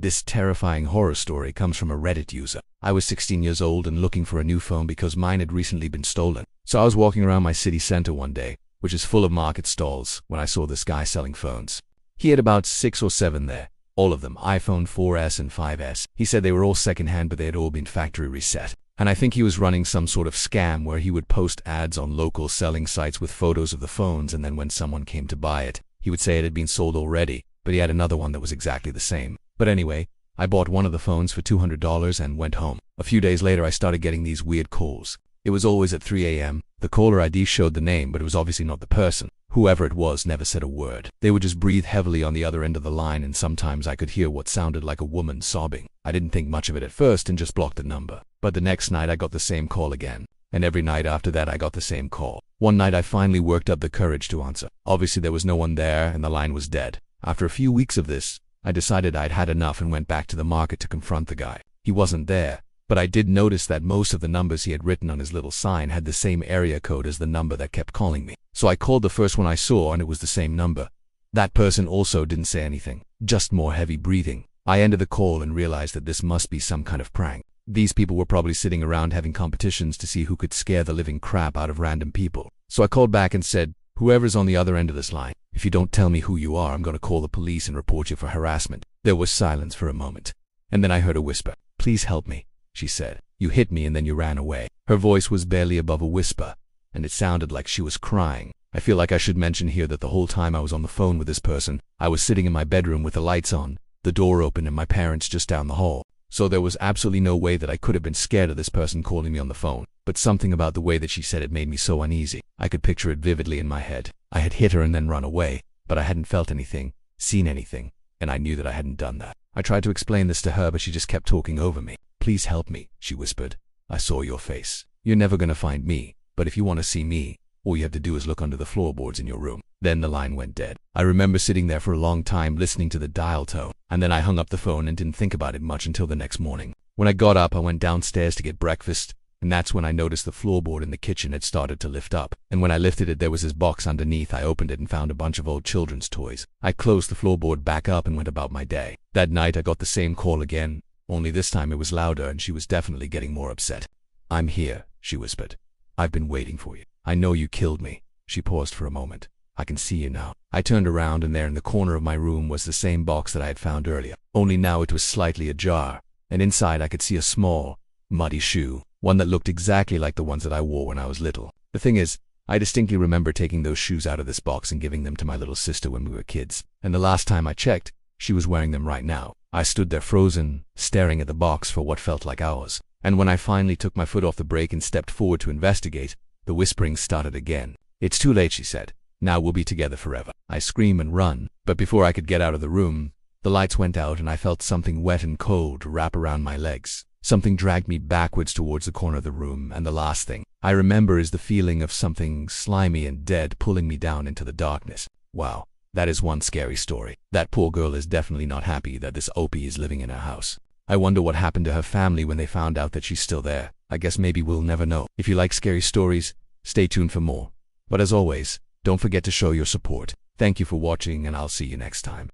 This terrifying horror story comes from a Reddit user. I was 16 years old and looking for a new phone because mine had recently been stolen. So I was walking around my city center one day, which is full of market stalls, when I saw this guy selling phones. He had about 6 or 7 there, all of them iPhone 4S and 5S. He said they were all secondhand, but they had all been factory reset. And I think he was running some sort of scam where he would post ads on local selling sites with photos of the phones, and then when someone came to buy it, he would say it had been sold already, but he had another one that was exactly the same. But anyway, I bought one of the phones for $200 and went home. A few days later, I started getting these weird calls. It was always at 3 a.m. The caller ID showed the name, but it was obviously not the person. Whoever it was never said a word. They would just breathe heavily on the other end of the line, and sometimes I could hear what sounded like a woman sobbing. I didn't think much of it at first and just blocked the number. But the next night I got the same call again. And every night after that I got the same call. One night I finally worked up the courage to answer. Obviously there was no one there and the line was dead. After a few weeks of this, I decided I'd had enough and went back to the market to confront the guy. He wasn't there, but I did notice that most of the numbers he had written on his little sign had the same area code as the number that kept calling me. So I called the first one I saw and it was the same number. That person also didn't say anything, just more heavy breathing. I ended the call and realized that this must be some kind of prank. These people were probably sitting around having competitions to see who could scare the living crap out of random people. So I called back and said, "Whoever's on the other end of this line, if you don't tell me who you are, I'm going to call the police and report you for harassment." There was silence for a moment. And then I heard a whisper. "Please help me," she said. "You hit me and then you ran away." Her voice was barely above a whisper, and it sounded like she was crying. I feel like I should mention here that the whole time I was on the phone with this person, I was sitting in my bedroom with the lights on, the door open, and my parents just down the hall. So there was absolutely no way that I could have been scared of this person calling me on the phone. But something about the way that she said it made me so uneasy. I could picture it vividly in my head. I had hit her and then run away, but I hadn't felt anything, seen anything, and I knew that I hadn't done that. I tried to explain this to her, but she just kept talking over me. "Please help me," she whispered. "I saw your face. You're never gonna find me, but if you want to see me, all you have to do is look under the floorboards in your room." Then the line went dead. I remember sitting there for a long time listening to the dial tone, and then I hung up the phone and didn't think about it much until the next morning. When I got up, I went downstairs to get breakfast, and that's when I noticed the floorboard in the kitchen had started to lift up. And when I lifted it, there was this box underneath. I opened it and found a bunch of old children's toys. I closed the floorboard back up and went about my day. That night I got the same call again, only this time it was louder and she was definitely getting more upset. "I'm here," she whispered. "I've been waiting for you. I know you killed me." She paused for a moment. "I can see you now." I turned around and there in the corner of my room was the same box that I had found earlier, only now it was slightly ajar, and inside I could see a small, muddy shoe, one that looked exactly like the ones that I wore when I was little. The thing is, I distinctly remember taking those shoes out of this box and giving them to my little sister when we were kids, and the last time I checked, she was wearing them right now. I stood there frozen, staring at the box for what felt like hours, and when I finally took my foot off the brake and stepped forward to investigate, the whispering started again. "It's too late," she said. "Now we'll be together forever." I scream and run, but before I could get out of the room, the lights went out and I felt something wet and cold wrap around my legs. Something dragged me backwards towards the corner of the room, and the last thing I remember is the feeling of something slimy and dead pulling me down into the darkness. Wow, that is one scary story. That poor girl is definitely not happy that this Opie is living in her house. I wonder what happened to her family when they found out that she's still there. I guess maybe we'll never know. If you like scary stories, stay tuned for more. But as always, don't forget to show your support. Thank you for watching, and I'll see you next time.